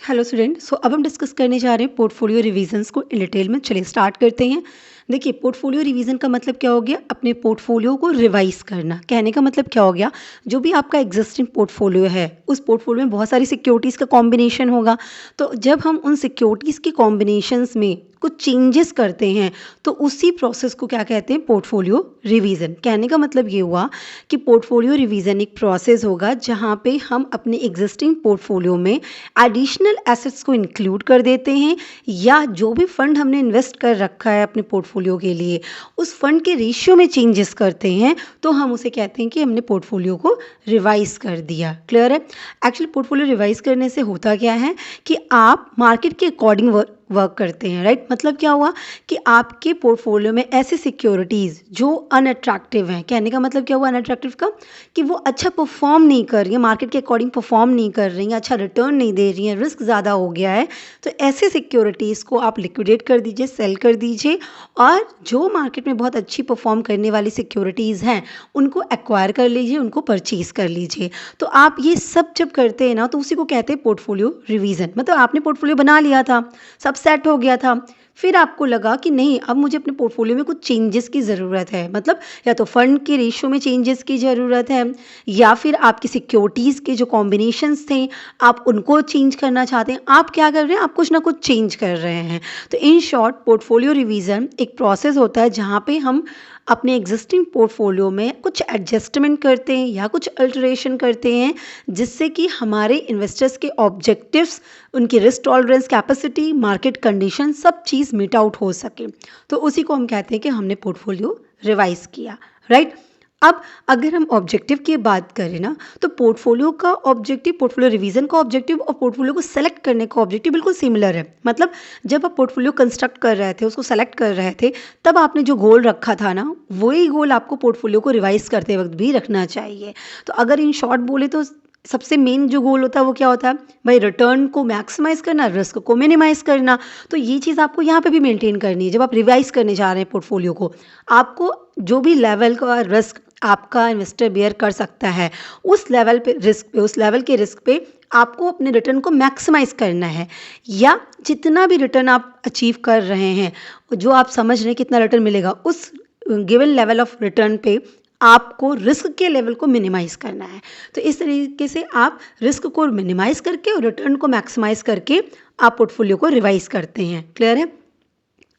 Hello student. अब हम discuss करने जा रहे हैं पोर्टफोलियो रिवीजन्स को इन डिटेल में। चलिए स्टार्ट करते हैं। देखिए, पोर्टफोलियो रिवीजन का मतलब क्या हो गया? अपने पोर्टफोलियो को रिवाइज करना। कहने का मतलब क्या हो गया? जो भी आपका एग्जिस्टिंग पोर्टफोलियो है, उस पोर्टफोलियो में बहुत सारी सिक्योरिटीज़ का कॉम्बिनेशन होगा। तो जब हम उन सिक्योरिटीज़ के कॉम्बिनेशंस में कुछ चेंजेस करते हैं, तो उसी प्रोसेस को क्या कहते हैं? Portfolio revision. कहने का मतलब ये हुआ कि पोर्टफोलियो रिवीजन एक प्रोसेस होगा जहाँ पे हम अपने एग्जिस्टिंग पोर्टफोलियो में एडिशनल एसेट्स को इंक्लूड कर देते हैं, या जो भी फंड हमने इन्वेस्ट कर रखा है अपने पोर्टफोलियो के लिए, उस फंड के रेशियो में चेंजेस करते हैं, तो हम उसे कहते हैं कि हमने पोर्टफोलियो को रिवाइज कर दिया। क्लियर है? एक्चुअली पोर्टफोलियो रिवाइज करने से होता क्या है कि आप मार्केट के अकॉर्डिंग वर्क करते हैं। राइट? मतलब क्या हुआ कि आपके पोर्टफोलियो में ऐसे सिक्योरिटीज़ जो अनअट्रैक्टिव हैं। कहने का मतलब क्या हुआ अनअट्रैक्टिव का? कि वो अच्छा परफॉर्म नहीं कर रही है, मार्केट के अकॉर्डिंग परफॉर्म नहीं कर रही हैं, अच्छा रिटर्न नहीं दे रही हैं, रिस्क ज़्यादा हो गया है, तो ऐसे सिक्योरिटीज़ को आप लिक्विडेट कर दीजिए, सेल कर दीजिए, और जो मार्केट में बहुत अच्छी परफॉर्म करने वाली सिक्योरिटीज़ हैं उनको एक्वायर कर लीजिए, उनको परचेज़ कर लीजिए। तो आप ये सब जब करते हैं ना, तो उसी को कहते हैं पोर्टफोलियो रिवीजन। मतलब आपने पोर्टफोलियो बना लिया था, सब सेट हो गया था, फिर आपको लगा कि नहीं, अब मुझे अपने पोर्टफोलियो में कुछ चेंजेस की ज़रूरत है। मतलब या तो फंड के रेशियो में चेंजेस की ज़रूरत है, या फिर आपकी सिक्योरिटीज़ के जो कॉम्बिनेशंस थे आप उनको चेंज करना चाहते हैं। आप क्या कर रहे हैं? आप कुछ ना कुछ चेंज कर रहे हैं। तो इन शॉर्ट, पोर्टफोलियो रिवीजन एक प्रोसेस होता है जहाँ पे हम अपने एग्जिस्टिंग पोर्टफोलियो में कुछ एडजस्टमेंट करते हैं या कुछ अल्टरेशन करते हैं, जिससे कि हमारे इन्वेस्टर्स के ऑब्जेक्टिव्स, उनकी risk tolerance capacity, market condition, सब चीज़ मीट आउट हो सके। तो उसी को हम कहते हैं कि हमने पोर्टफोलियो रिवाइज किया। राइट? अब अगर हम ऑब्जेक्टिव की बात करें ना, तो पोर्टफोलियो का ऑब्जेक्टिव, पोर्टफोलियो रिवीजन का ऑब्जेक्टिव और पोर्टफोलियो को सेलेक्ट करने का ऑब्जेक्टिव बिल्कुल सिमिलर है। मतलब जब आप पोर्टफोलियो कंस्ट्रक्ट कर रहे थे, उसको सेलेक्ट कर रहे थे, तब आपने जो गोल रखा था ना, वही गोल आपको पोर्टफोलियो को रिवाइज करते वक्त भी रखना चाहिए। तो अगर इन शॉर्ट बोले तो सबसे मेन जो गोल होता है वो क्या होता है भाई? रिटर्न को मैक्सिमाइज करना, रिस्क को मिनिमाइज करना। तो ये चीज़ आपको यहाँ पे भी मेंटेन करनी है। जब आप रिवाइज करने जा रहे हैं पोर्टफोलियो को, आपको जो भी लेवल का रिस्क आपका इन्वेस्टर बेयर कर सकता है, उस लेवल पे रिस्क पे, उस लेवल के रिस्क पे आपको अपने रिटर्न को मैक्सिमाइज करना है। या जितना भी रिटर्न आप अचीव कर रहे हैं, जो आप समझ रहे हैं कितना रिटर्न मिलेगा, उस गिवन लेवल ऑफ रिटर्न पे आपको रिस्क के लेवल को मिनिमाइज करना है। तो इस तरीके से आप रिस्क को मिनिमाइज करके और रिटर्न को मैक्सिमाइज करके आप पोर्टफोलियो को रिवाइज करते हैं। क्लियर है?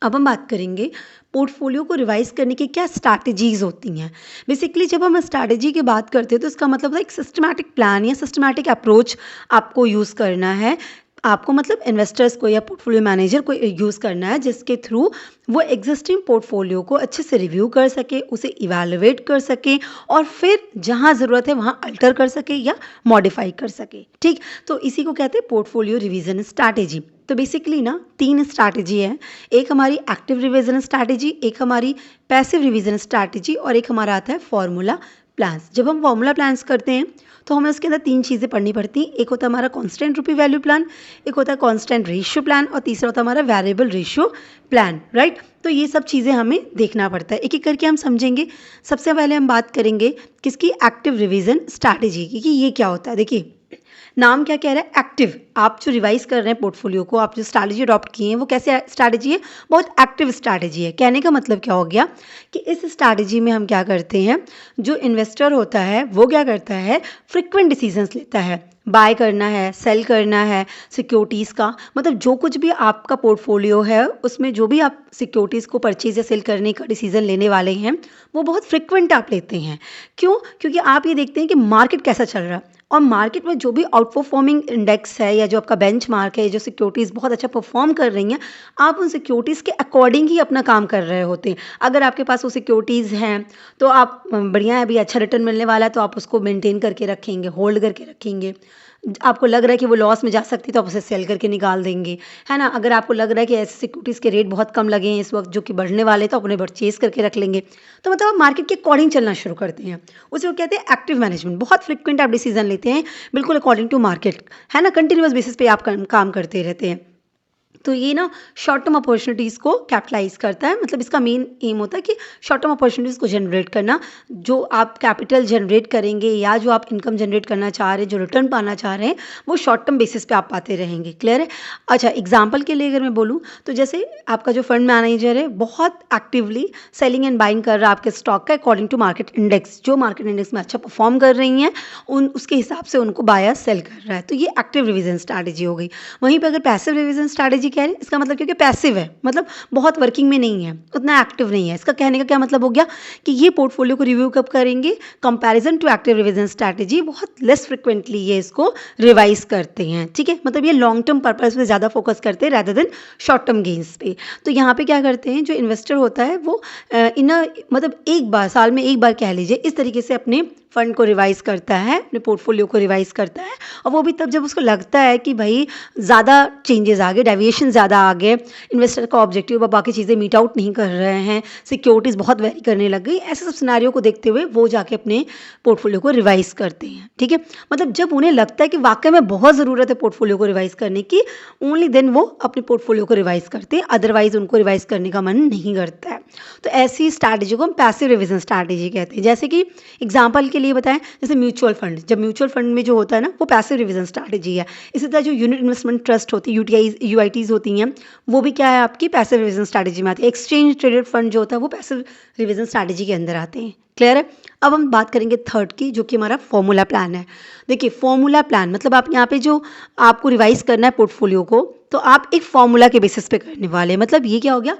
अब हम बात करेंगे पोर्टफोलियो को रिवाइज करने की क्या स्ट्रैटेजीज होती हैं। बेसिकली जब हम स्ट्रैटेजी की बात करते हैं, तो इसका मतलब है एक सिस्टमैटिक प्लान या सिस्टमैटिक अप्रोच आपको यूज़ करना है। आपको मतलब इन्वेस्टर्स को या पोर्टफोलियो मैनेजर को यूज़ करना है, जिसके थ्रू वो एग्जिस्टिंग पोर्टफोलियो को अच्छे से रिव्यू कर सके, उसे इवैल्यूएट कर सके, और फिर जहाँ ज़रूरत है वहाँ अल्टर कर सके या मॉडिफाई कर सके। ठीक? तो इसी को कहते हैं पोर्टफोलियो रिवीजन स्ट्रैटेजी। तो बेसिकली ना 3 स्ट्रैटेजी है। एक हमारी एक्टिव रिवीजन स्ट्रैटेजी, एक हमारी पैसिव रिवीजन स्ट्रैटेजी, और एक हमारा आता है फॉर्मूला प्लान्स। जब हम फॉर्मूला प्लान्स करते हैं तो हमें उसके अंदर 3 चीज़ें पढ़नी पड़ती हैं। एक होता है हमारा कांस्टेंट रुपी वैल्यू प्लान, एक होता है कांस्टेंट रेशियो प्लान, और तीसरा होता है हमारा वेरिएबल रेशियो प्लान। राइट? तो ये सब चीज़ें हमें देखना पड़ता है। एक एक करके हम समझेंगे। सबसे पहले हम बात करेंगे किसकी? एक्टिव रिवीजन स्ट्रैटेजी की, कि ये क्या होता है। देखिए, नाम क्या कह रहा है? एक्टिव। आप जो रिवाइज कर रहे हैं पोर्टफोलियो को, आप जो स्ट्रैटेजी अडॉप्ट किए हैं, वो कैसे स्ट्रैटेजी है? बहुत एक्टिव स्ट्रैटेजी है। कहने का मतलब क्या हो गया कि इस स्ट्रैटेजी में हम क्या करते हैं, जो इन्वेस्टर होता है वो क्या करता है, फ्रिक्वेंट डिसीजंस लेता है। बाय करना है, सेल करना है सिक्योरिटीज़ का, मतलब जो कुछ भी आपका पोर्टफोलियो है उसमें जो भी आप सिक्योरिटीज़ को परचेज या सेल करने का डिसीजन लेने वाले हैं, वो बहुत फ्रिक्वेंट आप लेते हैं। क्यों? क्योंकि आप ये देखते हैं कि मार्केट कैसा चल रहा है, और मार्केट में जो भी आउट परफॉर्मिंग इंडेक्स है या जो आपका बेंचमार्क है, जो सिक्योरिटीज़ बहुत अच्छा परफॉर्म कर रही हैं, आप उन सिक्योरिटीज़ के अकॉर्डिंग ही अपना काम कर रहे होते हैं। अगर आपके पास वो सिक्योरिटीज़ हैं तो आप बढ़िया है, अभी अच्छा रिटर्न मिलने वाला है, तो आप उसको मेंटेन करके रखेंगे, होल्ड करके रखेंगे। आपको लग रहा है कि वो लॉस में जा सकती है तो आप उसे सेल करके निकाल देंगे, है ना? अगर आपको लग रहा है कि ऐसे सिक्योरिटीज़ के रेट बहुत कम लगे हैं इस वक्त जो कि बढ़ने वाले, तो अपने परचेज करके रख लेंगे। तो मतलब आप मार्केट के अकॉर्डिंग चलना शुरू करते हैं। उसे वो कहते हैं एक्टिव मैनेजमेंट। बहुत फ्रिक्वेंट आप डिसीजन लेते हैं, बिल्कुल अकॉर्डिंग टू मार्केट, है ना? कंटिन्यूअस बेसिस पे आप काम करते रहते हैं। तो ये ना शॉर्ट टर्म अपॉर्चुनिटीज़ को कैपिटलाइज़ करता है, मतलब इसका मेन एम होता है कि शॉर्ट टर्म अपॉर्चुनिटीज़ को जनरेट करना। जो आप कैपिटल जनरेट करेंगे या जो आप इनकम जनरेट करना चाह रहे हैं, जो रिटर्न पाना चाह रहे हैं, वो शॉर्ट टर्म बेसिस पे आप पाते रहेंगे। क्लियर है? अच्छा, एग्जांपल के लिए अगर मैं बोलूँ तो जैसे आपका जो फंड मैनेजर है बहुत एक्टिवली सेलिंग एंड बाइंग कर रहा है आपके स्टॉक का अकॉर्डिंग टू मार्केट इंडेक्स। जो मार्केट इंडेक्स में अच्छा परफॉर्म कर रही हैं उसके हिसाब से उनको बायर सेल कर रहा है, तो ये एक्टिव रिविजन स्ट्रैटेजी हो गई। वहीं पर अगर पैसिव रिविजन स्ट्रैटेजी कह रहे हैं, इसका मतलब क्योंकि पैसिव है, मतलब बहुत वर्किंग में नहीं है, उतना एक्टिव नहीं है। इसका कहने का क्या मतलब हो गया कि ये पोर्टफोलियो को रिव्यू कब करेंगे, comparison to active revision strategy बहुत लेस फ्रिक्वेंटली ये इसको रिवाइज करते हैं। ठीक है, मतलब ये लॉन्ग टर्म पर्पज पे ज़्यादा फोकस करते हैं rather than short term gains पे। तो यहाँ पे क्या करते हैं, जो इन्वेस्टर होता है वो मतलब एक बार, साल में एक बार कह लीजिए, इस तरीके से अपने फंड को रिवाइज करता है, अपने पोर्टफोलियो को रिवाइज करता है। और वो भी तब जब उसको लगता है कि भाई ज़्यादा चेंजेस आ गए, डेविएशन ज़्यादा आ गए, इन्वेस्टर का ऑब्जेक्टिव व बाकी चीज़ें मीट आउट नहीं कर रहे हैं, सिक्योरिटीज़ बहुत वेरी करने लग गई, ऐसे सब सिनारियों को देखते हुए वो जाके अपने पोर्टफोलियो को रिवाइज करते हैं। ठीक है, मतलब जब उन्हें लगता है कि वाकई में बहुत ज़रूरत है पोर्टफोलियो को रिवाइज करने की, ओनली देन वो अपने पोर्टफोलियो को रिवाइज करते हैं, अदरवाइज उनको रिवाइज करने का मन नहीं करता है। तो ऐसी स्ट्रैटेजी को हम पैसिव रिविजन स्ट्रैटेजी कहते हैं। जैसे कि एग्जाम्पल के लिए बताएं, जैसे म्यूचुअल फंड, जब म्यूचुअल फंड में जो होता है ना, वो पैसिव रिविजन स्ट्रैटेजी है। इसी तरह जो यूनिट इन्वेस्टमेंट ट्रस्ट होती है, यूआईटीज होती हैं, वो भी क्या है, आपकी पैसिव रिविजन स्ट्रैटेजी में आती है। एक्सचेंज ट्रेडेड फंड जो होता है वो पैसिव रिविजन स्ट्रैटेजी के अंदर आते हैं। क्लियर है? अब हम बात करेंगे थर्ड की, जो कि हमारा फॉर्मूला प्लान है। देखिए, फॉर्मूला प्लान मतलब आप यहाँ पे जो आपको रिवाइज करना है पोर्टफोलियो को, तो आप एक फॉर्मूला के बेसिस पे करने वाले हैं। मतलब ये क्या हो गया,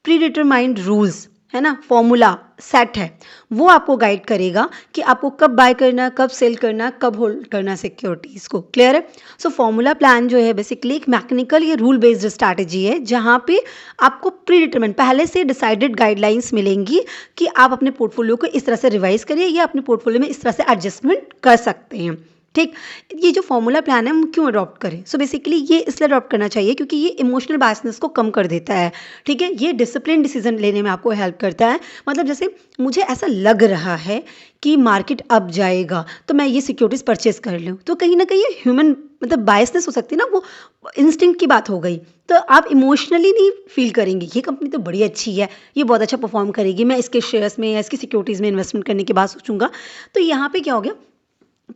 प्री डिटरमाइंड रूल्स है ना, फॉर्मूला सेट है, वो आपको गाइड करेगा कि आपको कब बाय करना, कब सेल करना, कब होल्ड करना सिक्योरिटीज़ को। क्लियर है? सो फॉर्मूला प्लान जो है बेसिकली एक मैकेनिकल या रूल बेस्ड स्ट्रैटेजी है, जहाँ पे आपको प्री डिटरमाइंड, पहले से डिसाइडेड गाइडलाइंस मिलेंगी कि आप अपने पोर्टफोलियो को इस तरह से रिवाइज करिए या अपने पोर्टफोलियो में इस तरह से एडजस्टमेंट कर सकते हैं। ठीक, ये जो फॉर्मूला प्लान है हम क्यों अडॉप्ट करें? सो बेसिकली ये इसलिए अडॉप्ट करना चाहिए क्योंकि ये इमोशनल बायसनेस को कम कर देता है। ठीक है, ये डिसिप्लिन डिसीजन लेने में आपको हेल्प करता है। मतलब जैसे मुझे ऐसा लग रहा है कि मार्केट अप जाएगा तो मैं ये सिक्योरिटीज परचेज कर लूँ, तो कहीं ना कहीं ये ह्यूमन मतलब बायसनेस हो सकती है ना, वो इंस्टिंक्ट की बात हो गई। तो आप इमोशनली नहीं फील करेंगे ये कंपनी तो बड़ी अच्छी है, ये बहुत अच्छा परफॉर्म करेगी, मैं इसके शेयर्स में या इसकी सिक्योरिटीज़ में इन्वेस्टमेंट करने के बाद सोचूंगा। तो यहाँ पे क्या हो गया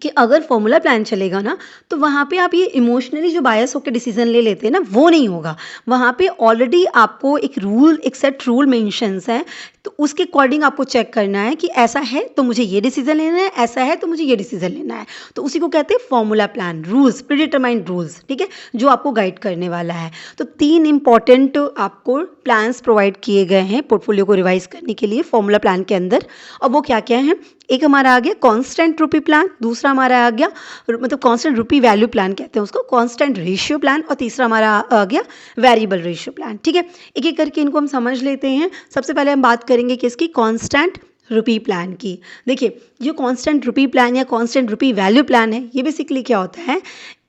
कि अगर फॉर्मूला प्लान चलेगा ना, तो वहाँ पे आप ये इमोशनली जो बायस होकर डिसीजन ले लेते हैं ना, वो नहीं होगा। वहाँ पे ऑलरेडी आपको एक सेट रूल मेंशंस है, तो उसके अकॉर्डिंग आपको चेक करना है कि ऐसा है तो मुझे ये डिसीजन लेना है, ऐसा है तो मुझे ये डिसीजन लेना है। तो उसी को कहते हैं formula plan, rules, predetermined rules. ठीक है, जो आपको गाइड करने वाला है। तो 3 इंपॉर्टेंट आपको प्लान्स प्रोवाइड किए गए हैं पोर्टफोलियो को रिवाइज करने के लिए फॉर्मूला प्लान के अंदर। और वो क्या क्या है? एक हमारा आ गया कांस्टेंट रुपी प्लान, दूसरा हमारा आ गया मतलब कांस्टेंट रुपी वैल्यू प्लान कहते हैं उसको, कांस्टेंट रेशियो प्लान, और तीसरा हमारा आ गया वेरिएबल रेशियो प्लान। ठीक है, एक एक करके इनको हम समझ लेते हैं। सबसे पहले हम बात करेंगे किसकी, कांस्टेंट रुपी प्लान की। देखिए, जो कांस्टेंट रुपी प्लान या कांस्टेंट रुपी वैल्यू प्लान है, ये बेसिकली क्या होता है,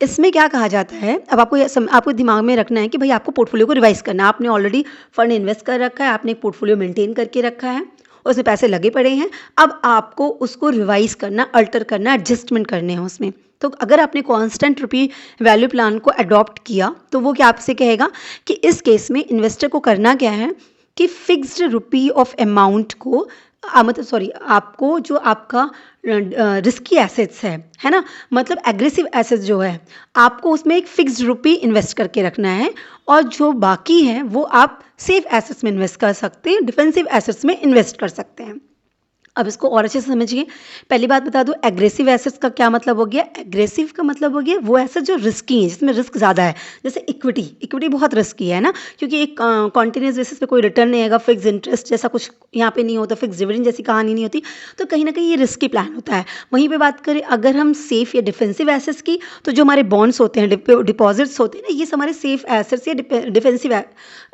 इसमें क्या कहा जाता है, अब आपको दिमाग में रखना है कि भाई आपको पोर्टफोलियो को रिवाइज करना है। आपने ऑलरेडी फंड इन्वेस्ट कर रखा है, आपने एक पोर्टफोलियो मेंटेन करके रखा है, उसमें पैसे लगे पड़े हैं, अब आपको उसको रिवाइज करना, अल्टर करना, एडजस्टमेंट करने हैं उसमें। तो अगर आपने कांस्टेंट रुपी वैल्यू प्लान को अडॉप्ट किया, तो वो क्या आपसे कहेगा कि इस केस में इन्वेस्टर को करना क्या है कि फिक्स्ड रुपी ऑफ अमाउंट को आपको जो आपका रिस्की एसेट्स है ना, मतलब एग्रेसिव एसेट्स जो है, आपको उसमें एक फिक्स्ड रुपी इन्वेस्ट करके रखना है, और जो बाकी है वो आप सेफ एसेट्स में इन्वेस्ट कर सकते हैं, डिफेंसिव एसेट्स में इन्वेस्ट कर सकते हैं। अब इसको और अच्छे से समझिए। पहली बात बता दूं, एग्रेसिव एसेट्स का क्या मतलब हो गया। एग्रेसिव का मतलब हो गया वो एसेट जो रिस्की है, जिसमें रिस्क ज़्यादा है। जैसे इक्विटी बहुत रिस्की है ना, क्योंकि एक कॉन्टिन्यूस बेसिस पे कोई रिटर्न नहीं आएगा, फिक्स इंटरेस्ट जैसा कुछ यहाँ पे नहीं होता, फिक्स डिविडेंड जैसी कहानी नहीं होती, तो कहीं ना कहीं ये रिस्की प्लान होता है। वहीं पर बात करें अगर हम सेफ या डिफेंसिव एसेट्स की, तो जो हमारे बॉन्ड्स होते हैं, डिपॉजिट्स होते हैं ना, ये हमारे सेफ एसेट्स या डिफेंसिव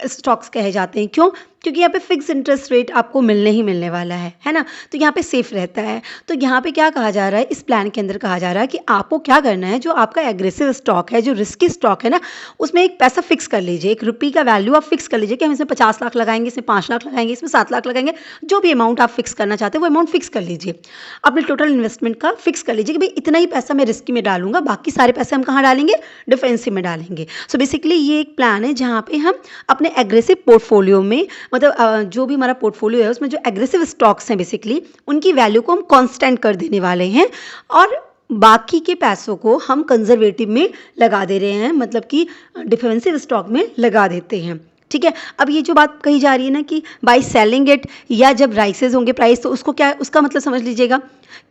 स्टॉक्स कहे जाते हैं। क्यों? क्योंकि यहाँ पे फिक्स इंटरेस्ट रेट आपको मिलने ही मिलने वाला है ना, तो यहाँ पे सेफ रहता है। तो यहाँ पे क्या कहा जा रहा है, इस प्लान के अंदर कहा जा रहा है कि आपको क्या करना है, जो आपका एग्रेसिव स्टॉक है, जो रिस्की स्टॉक है ना, उसमें एक पैसा फिक्स कर लीजिए, ₹1 का वैल्यू आप फिक्स कर लीजिए कि हम इसमें 50 लाख लगाएंगे, इसमें 5 लाख लगाएंगे, इसमें 7 लाख लगाएंगे, जो भी अमाउंट आप फिक्स करना चाहते हैं वो अमाउंट फिक्स कर लीजिए। अपने टोटल इन्वेस्टमेंट का फिक्स कर लीजिए कि भाई इतना ही पैसा मैं रिस्की में डालूंगा, बाकी सारे पैसे हम कहाँ डालेंगे, डिफेंसिव में डालेंगे। सो बेसिकली ये एक प्लान है जहाँ पे हम अपने एग्रेसिव पोर्टफोलियो में, मतलब जो भी हमारा पोर्टफोलियो है उसमें जो एग्रेसिव स्टॉक्स हैं बेसिकली उनकी वैल्यू को हम कांस्टेंट कर देने वाले हैं और बाकी के पैसों को हम कंजर्वेटिव में लगा दे रहे हैं, मतलब कि डिफेंसिव स्टॉक में लगा देते हैं। ठीक है, अब ये जो बात कही जा रही है ना कि बाय सेलिंग इट, या जब राइसेस होंगे प्राइस, तो उसको क्या, उसका मतलब समझ लीजिएगा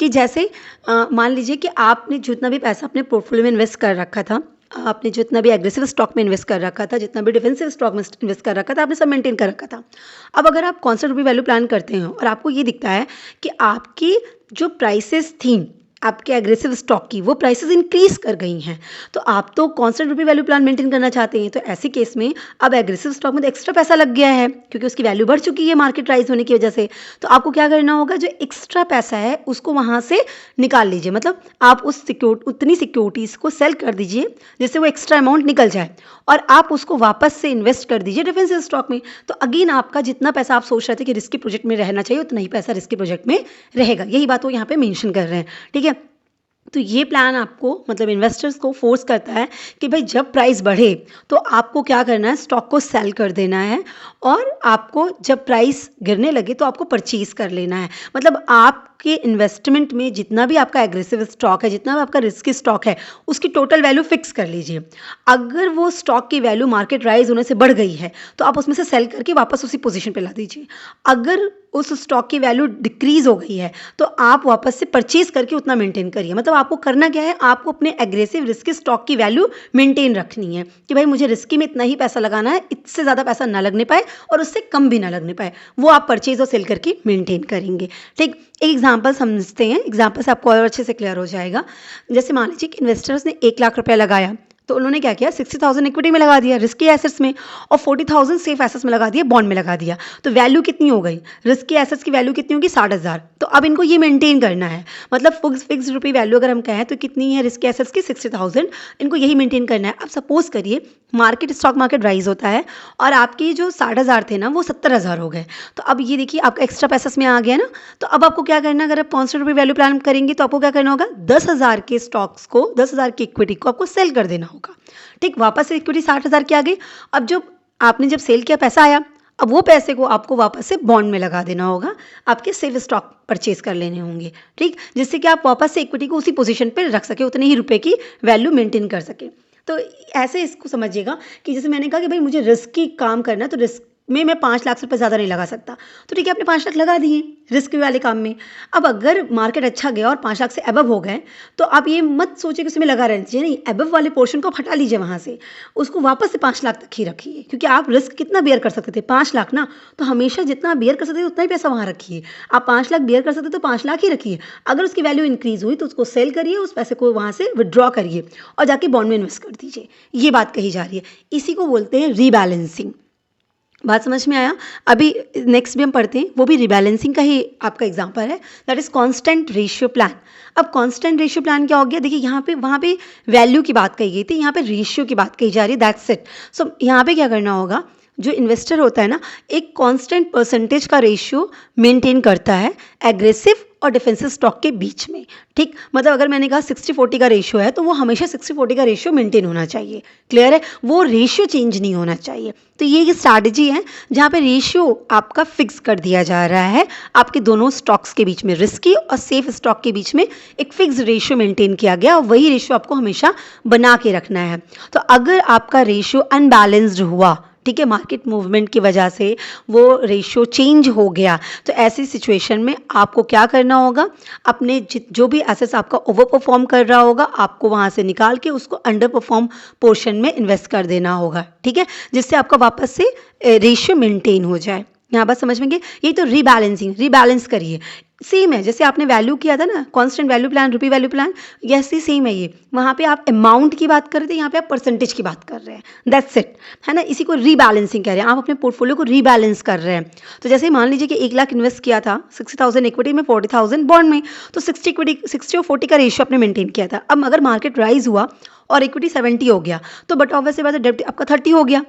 कि जैसे मान लीजिए कि आपने जितना भी पैसा अपने पोर्टफोलियो में इन्वेस्ट कर रखा था, आपने जितना भी एग्रेसिव स्टॉक में इन्वेस्ट कर रखा था, जितना भी डिफेंसिव स्टॉक में इन्वेस्ट कर रखा था, आपने सब मेंटेन कर रखा था। अब अगर आप कांस्टेंट रुपी वैल्यू प्लान करते हैं और आपको ये दिखता है कि आपकी जो प्राइसेस थी आपके एग्रेसिव स्टॉक की, वो प्राइसेस इंक्रीज कर गई हैं, तो आप तो कांस्टेंट रुपी वैल्यू प्लान मेंटेन करना चाहते हैं। तो ऐसे केस में अब एग्रेसिव स्टॉक में तो एक्स्ट्रा पैसा लग गया है क्योंकि उसकी वैल्यू बढ़ चुकी है मार्केट राइज होने की वजह से। तो आपको क्या करना होगा, जो एक्स्ट्रा पैसा है उसको वहाँ से निकाल लीजिए, मतलब आप उतनी सिक्योरिटीज़ को सेल कर दीजिए जिससे वो एक्स्ट्रा अमाउंट निकल जाए और आप उसको वापस से इन्वेस्ट कर दीजिए डिफेंसिव स्टॉक में। तो अगेन आपका जितना पैसा आप सोच रहे थे कि रिस्की प्रोजेक्ट में रहना चाहिए, उतना ही पैसा रिस्की प्रोजेक्ट में रहेगा। यही बात वो यहाँ पे मेंशन कर रहे हैं। ठीक है, तो ये प्लान आपको, मतलब इन्वेस्टर्स को फोर्स करता है कि भाई जब प्राइस बढ़े तो आपको क्या करना है, स्टॉक को सेल कर देना है और आपको जब प्राइस गिरने लगे तो आपको परचेज कर लेना है। मतलब आपके इन्वेस्टमेंट में जितना भी आपका एग्रेसिव स्टॉक है, जितना भी आपका रिस्की स्टॉक है, उसकी टोटल वैल्यू फिक्स कर लीजिए। अगर वो स्टॉक की वैल्यू मार्केट राइज होने से बढ़ गई है तो आप उसमें से सेल करके वापस उसी पोजीशन पे ला दीजिए। अगर उस स्टॉक की वैल्यू डिक्रीज हो गई है तो आप वापस से परचेज करके उतना मेंटेन करिए। मतलब आपको करना क्या है, आपको अपने एग्रेसिव रिस्की स्टॉक की वैल्यू मेंटेन रखनी है कि भाई मुझे रिस्की में इतना ही पैसा लगाना है, इससे ज़्यादा पैसा ना लगने पाए और उससे कम भी ना लगने पाए, वो आप परचेज और सेल करके मेंटेन करेंगे। ठीक, एक एग्जाम्पल समझते हैं, एग्जाम्पल से आपको और अच्छे से क्लियर हो जाएगा। जैसे मान लीजिए कि इन्वेस्टर्स ने 1 लाख रुपया लगाया, तो उन्होंने क्या किया, 60,000 इक्विटी में लगा दिया, रिस्की एसेट्स में, और 40,000 सेफ एसेट्स में लगा दिया, बॉन्ड में लगा दिया। तो वैल्यू कितनी हो गई, रिस्की एसेट्स की वैल्यू कितनी होगी, 60,000। तो अब इनको ये मेंटेन करना है, मतलब फिक्स रुपी वैल्यू अगर हम कहें तो कितनी है रिस्की एसेट्स की, 60,000। इनको यही मेंटेन करना है। अब सपोज करिए स्टॉक मार्केट राइज होता है और आपकी जो 60,000 थे ना वो 70,000 हो गए। तो अब ये देखिए आपका एक्स्ट्रा पैसा इसमें आ गया ना। तो अब आपको क्या करना है, अगर आप कांस्टेंट रुपी वैल्यू प्लान करेंगे तो आपको क्या करना होगा, 10,000 के स्टॉक्स को, 10,000 की इक्विटी को आपको सेल कर देना होगा। ठीक, वापस से इक्विटी 60,000 की आ गई। अब जो आपने जब सेल किया पैसा आया, अब वो पैसे को आपको वापस से बॉन्ड में लगा देना होगा, आपके सेफ स्टॉक परचेज कर लेने होंगे। ठीक, जिससे कि आप वापस से इक्विटी को उसी पोजीशन पे रख सके, उतने ही रुपए की वैल्यू मेंटेन कर सके। तो ऐसे इसको समझिएगा कि जैसे मैंने कहा कि भाई मुझे रिस्क की काम करना है, तो रिस्क में मैं 5 लाख से रुपये ज़्यादा नहीं लगा सकता। तो ठीक है, आपने 5 लाख लगा दिए रिस्क वाले काम में। अब अगर मार्केट अच्छा गया और 5 लाख से अबव हो गए तो आप ये मत सोचिए कि उसमें लगा रहना चाहिए, नहीं, अबव वाले पोर्शन को आप हटा लीजिए वहाँ से, उसको वापस से 5 लाख तक ही रखिए, क्योंकि आप रिस्क कितना बियर कर सकते थे, 5 लाख ना, तो हमेशा जितना बियर कर सकते थे उतना ही पैसा वहाँ रखिए। आप 5 लाख बियर कर सकते तो 5 लाख ही रखिए। अगर उसकी वैल्यू इंक्रीज हुई तो उसको सेल करिए, उस पैसे को वहाँ से विड्रॉ करिए और जाके बॉन्ड में इन्वेस्ट कर दीजिए। ये बात कही जा रही है, इसी को बोलते हैं रीबैलेंसिंग। बात समझ में आया। अभी नेक्स्ट भी हम पढ़ते हैं, वो भी रिबैलेंसिंग का ही आपका एग्जांपल है, that is constant ratio plan. अब कांस्टेंट रेशियो प्लान क्या हो गया, देखिए यहाँ पे, वहाँ पे वैल्यू की बात कही गई थी, यहाँ पे रेशियो की बात कही जा रही है, दैट्स इट। सो यहाँ पे क्या करना होगा, जो इन्वेस्टर होता है ना, एक कांस्टेंट परसेंटेज का रेशियो मेंटेन करता है एग्रेसिव और डिफेंसिव स्टॉक के बीच में। ठीक, मतलब अगर मैंने कहा 60-40 का रेशियो है तो वो हमेशा 60-40 का रेशियो मेंटेन होना चाहिए। क्लियर है, वो रेशियो चेंज नहीं होना चाहिए। तो ये स्ट्रैटेजी है जहाँ पे रेशियो आपका फिक्स कर दिया जा रहा है, आपके दोनों स्टॉक्स के बीच में, रिस्की और सेफ स्टॉक के बीच में एक फिक्स रेशियो मेंटेन किया गया और वही रेशियो आपको हमेशा बना के रखना है। तो अगर आपका रेशियो अनबैलेंस्ड हुआ, ठीक है, मार्केट मूवमेंट की वजह से वो रेशियो चेंज हो गया, तो ऐसी सिचुएशन में आपको क्या करना होगा, अपने जो भी एसेट्स आपका ओवर परफॉर्म कर रहा होगा, आपको वहाँ से निकाल के उसको अंडर परफॉर्म पोर्शन में इन्वेस्ट कर देना होगा। ठीक है, जिससे आपका वापस से रेशियो मेंटेन हो जाए। यहाँ बात समझ में गई। यही तो रीबैलेंसिंग, रीबैलेंस करिए। सेम है जैसे आपने वैल्यू किया था ना, कांस्टेंट वैल्यू प्लान, रुपी वैल्यू प्लान, ऐसे सेम है ये। वहाँ पे आप अमाउंट की बात कर रहे थे, यहाँ पे आप परसेंटेज की बात कर रहे हैं, दैट्स इट, है ना। इसी को रीबैलेंसिंग कह रहे हैं, आप अपने पोर्टफोलियो को रीबैलेंस कर रहे हैं। तो जैसे मान लीजिए कि 1 लाख इन्वेस्ट किया था, 60,000 इक्विटी में, 40,000 बॉन्ड में, तो 60 इक्विटी, 60 और 40 का रेशियो आपने मेंटेन किया था। अब अगर मार्केट राइज हुआ और इक्विटी 70 हो गया, तो बट ऑब्वियस बात है डेब्ट आपका 30 हो गया।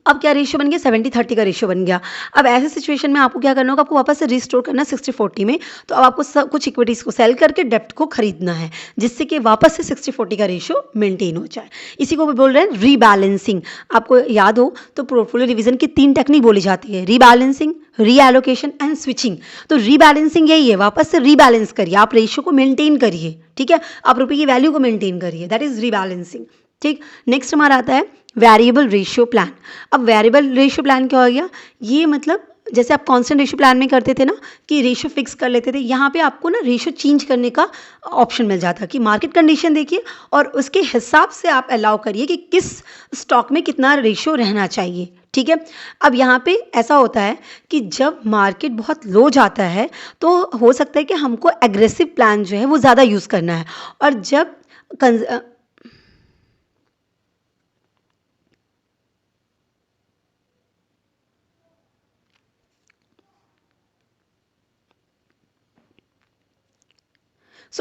अब क्या रेशियो बन गया, 70-30 का रेशियो बन गया। अब ऐसे सिचुएशन में आपको क्या करना होगा, आपको वापस से रिस्टोर करना 60-40 में। तो अब आपको सब कुछ इक्विटीज़ को सेल करके डेप्ट को खरीदना है, जिससे कि वापस से 60-40 का रेशियो मेंटेन हो जाए। इसी को भी बोल रहे हैं रीबैलेंसिंग। आपको याद हो तो पोर्टफोलियो रिवीजन की 3 टेक्निक बोली जाती है, रीबैलेंसिंग, रीएलोकेशन एंड स्विचिंग। तो रीबैलेंसिंग यही है, वापस से रीबैलेंस करिए, आप रेशियो को मेंटेन करिए, ठीक है, आप रुपये की वैल्यू को मेंटेन करिए, दैट इज रीबैलेंसिंग। ठीक, नेक्स्ट हमारा आता है वेरिएबल रेशियो प्लान। अब वेरिएबल रेशियो प्लान क्या हो गया, ये मतलब जैसे आप कांस्टेंट रेशियो प्लान में करते थे ना कि रेशियो फिक्स कर लेते थे, यहाँ पे आपको ना रेशियो चेंज करने का ऑप्शन मिल जाता कि मार्केट कंडीशन देखिए और उसके हिसाब से आप अलाउ करिए कि किस स्टॉक में कितना रेशियो रहना चाहिए, ठीक है। अब यहाँ पे ऐसा होता है कि जब मार्केट बहुत लो जाता है तो हो सकता है कि हमको एग्रेसिव प्लान जो है वो ज़्यादा यूज़ करना है, और जब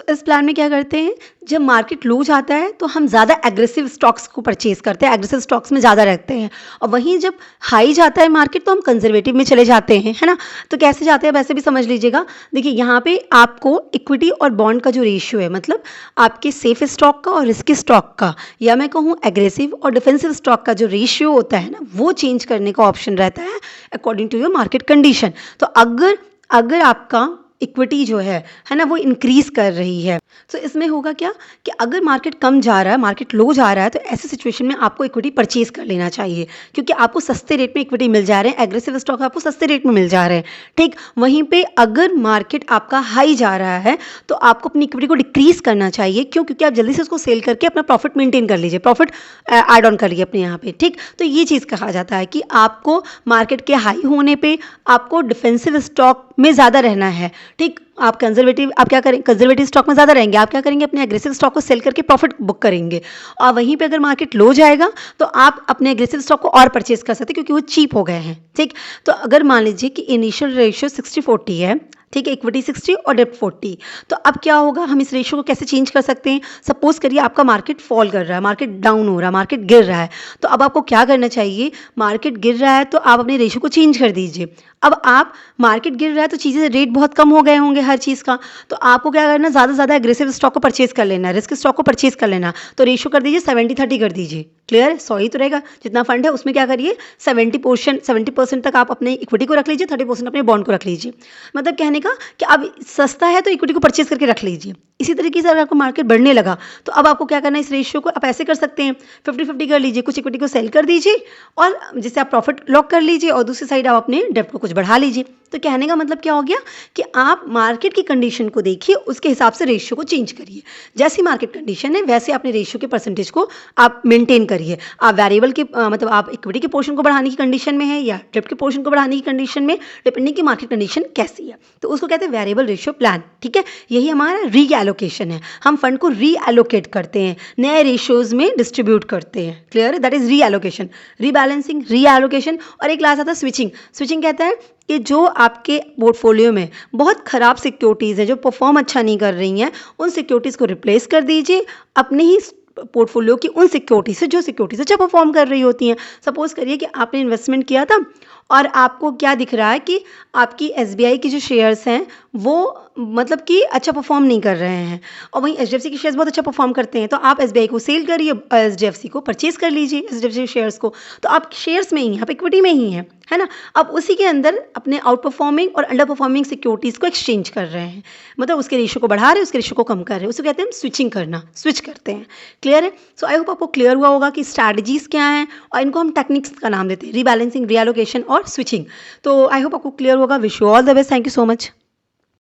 इस प्लान में क्या करते हैं, जब मार्केट लो जाता है तो हम ज़्यादा एग्रेसिव स्टॉक्स को परचेज करते हैं, एग्रेसिव स्टॉक्स में ज़्यादा रखते हैं, और वहीं जब हाई जाता है मार्केट तो हम कंजर्वेटिव में चले जाते हैं, है ना। तो कैसे जाते हैं वैसे भी समझ लीजिएगा। देखिए यहाँ पे आपको इक्विटी और बॉन्ड का जो रेशियो है, मतलब आपके सेफ स्टॉक का और रिस्की स्टॉक का, या मैं कहूँ एग्रेसिव और डिफेंसिव स्टॉक का जो रेशियो होता है ना, वो चेंज करने का ऑप्शन रहता है according to your market condition. तो अगर आपका इक्विटी जो है ना, वो इंक्रीज कर रही है, तो इसमें होगा क्या कि अगर मार्केट कम जा रहा है, मार्केट लो जा रहा है, तो ऐसे सिचुएशन में आपको इक्विटी परचेज कर लेना चाहिए, क्योंकि आपको सस्ते रेट में इक्विटी मिल जा रहे हैं, एग्रेसिव स्टॉक आपको सस्ते रेट में मिल जा रहे हैं, ठीक। वहीं पे अगर मार्केट आपका हाई जा रहा है तो आपको अपनी इक्विटी को डिक्रीज करना चाहिए, क्यों, क्योंकि आप जल्दी से उसको सेल करके अपना प्रॉफिट मेंटेन कर लीजिए, प्रॉफिट ऐड ऑन कर लीजिए अपने यहाँ पे, ठीक। तो ये चीज़ कहा जाता है कि आपको मार्केट के हाई होने पर आपको डिफेंसिव स्टॉक में ज़्यादा रहना है, ठीक। आप कंजर्वेटिव, आप क्या करेंगे, कंजर्वेटिव स्टॉक में ज़्यादा रहेंगे, आप क्या करेंगे, अपने एग्रेसिव स्टॉक को सेल करके प्रॉफिट बुक करेंगे, और वहीं पे अगर मार्केट लो जाएगा तो आप अपने एग्रेसिव स्टॉक को और परचेज कर सकते हैं, क्योंकि वो चीप हो गए हैं, ठीक। तो अगर मान लीजिए कि इनिशियल रेशियो 60-40 है, ठीक है, इक्विटी 60 और डेब्ट 40, तो अब क्या होगा, हम इस रेशियो को कैसे चेंज कर सकते हैं। सपोज करिए आपका मार्केट फॉल कर रहा है, मार्केट डाउन हो रहा है, मार्केट गिर रहा है, तो अब आपको क्या करना चाहिए, मार्केट गिर रहा है तो आप अपने रेशियो को चेंज कर दीजिए। अब आप मार्केट गिर रहा है तो चीज़ें रेट बहुत कम हो गए होंगे हर चीज़ का, तो आपको क्या करना, ज़्यादा से ज़्यादा एग्रेसिव स्टॉक को परचेज कर लेना है, रिस्क स्टॉक को परचेज कर लेना। तो रेशियो कर दीजिए 70-30 कर दीजिए, क्लियर है, 100 ही तो रहेगा जितना फंड है, उसमें क्या करिए 70% तक आप अपने इक्विटी को रख लीजिए, 30% अपने बॉन्ड को रख लीजिए। मतलब कहने का कि अब सस्ता है तो इक्विटी को परचेज करके रख लीजिए। इसी तरीके से अगर आपको मार्केट बढ़ने लगा तो अब आपको क्या करना है, इस रेशियो को आप ऐसे कर सकते हैं 50-50 कर लीजिए, कुछ इक्विटी को सेल कर दीजिए और जिससे आप प्रॉफिट लॉक कर लीजिए, और दूसरी साइड आप अपने डेब्ट को कुछ बढ़ा लीजिए। तो कहने का मतलब क्या हो गया कि आप मार्केट की कंडीशन को देखिए, उसके हिसाब से रेशियो को चेंज करिए। जैसी मार्केट कंडीशन है वैसे अपने रेशियो के परसेंटेज को आप मेंटेन करिए। आप वेरिएबल के मतलब आप इक्विटी के पोर्शन को बढ़ाने की कंडीशन में है या डेब्ट के पोर्शन को बढ़ाने की कंडीशन में, डिपेंडिंग की मार्केट कंडीशन कैसी है, तो उसको कहते हैं वेरिएबल रेशियो प्लान, ठीक है। यही हमारा रीएलोकेशन है, हम फंड को रीएलोकेट करते हैं, नए रेशियोज में डिस्ट्रीब्यूट करते हैं, क्लियर है, that is reallocation, rebalancing, reallocation. और एक क्लास आता है स्विचिंग। स्विचिंग कहता है कि जो आपके पोर्टफोलियो में बहुत ख़राब सिक्योरिटीज़ है, जो परफॉर्म अच्छा नहीं कर रही हैं, उन सिक्योरिटीज़ को रिप्लेस कर दीजिए अपने ही पोर्टफोलियो की उन सिक्योरिटी से जो सिक्योरिटीज अच्छा परफॉर्म कर रही होती हैं। सपोज करिए कि आपने इन्वेस्टमेंट किया था और आपको क्या दिख रहा है कि आपकी एसबीआई की जो शेयर्स हैं वो मतलब कि अच्छा परफॉर्म नहीं कर रहे हैं, और वहीं एचडीएफसी के शेयर्स बहुत अच्छा परफॉर्म करते हैं, तो आप एसबीआई को सेल करिए, एचडीएफसी को परचेज कर लीजिए, एचडीएफसी शेयर्स को। तो आप शेयर्स में ही, आप इक्विटी में ही हैं, है ना। अब उसी के अंदर अपने आउट परफॉर्मिंग और अंडर परफॉर्मिंग सिक्योरिटीज़ को एक्सचेंज कर रहे हैं, मतलब उसके रेशियो को बढ़ा रहे हैं, उसके रेशियो को कम कर रहे हैं, उसको कहते हैं स्विचिंग करना, स्विच करते हैं, क्लियर है। सो आई होप आपको क्लियर हुआ होगा कि स्ट्रैटेजीज़ क्या हैं, और इनको हम टेक्निक्स का नाम देते हैं, रीबैलेंसिंग, रीएलोकेशन और स्विचिंग। तो आई होप आपको क्लियर होगा। Wish you all the best, thank you so much.